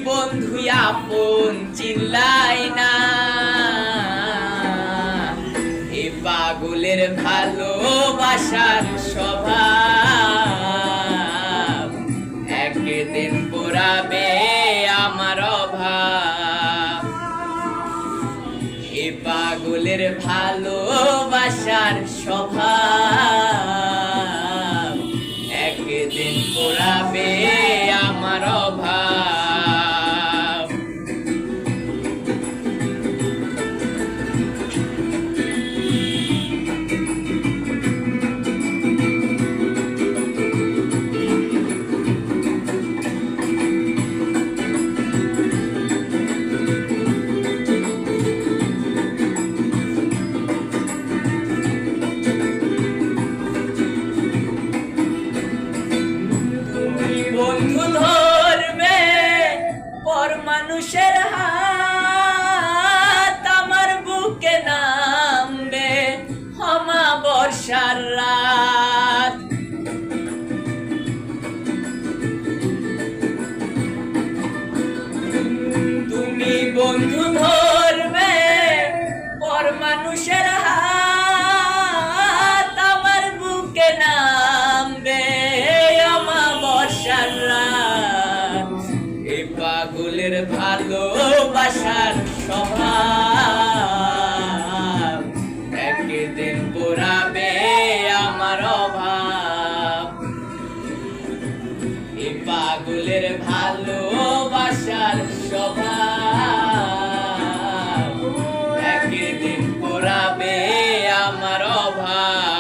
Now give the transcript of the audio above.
বন্ধু আপন চিল্লাই না, এ পাগলের ভালোবাসার স্বভাব একদিন পুরাবে আমার অভাব। এ পাগলের ভালোবাসার স্বভাব একদিন পুরাবে আমার অভাব। বন্ধু ধরবে পর মানুষের হাত, আমার বুকে নামবে হমা বর্ষার রাত। তুমি বন্ধু ধরবে পর মানুষের হাত, আমার বুকে নামবে এ পাগলের ভালোবাসার স্বভাব একদিন পুরাবে আমার অভাব। এ পাগলের ভালোবাসার স্বভাব একদিন পুরাবে আমার অভাব।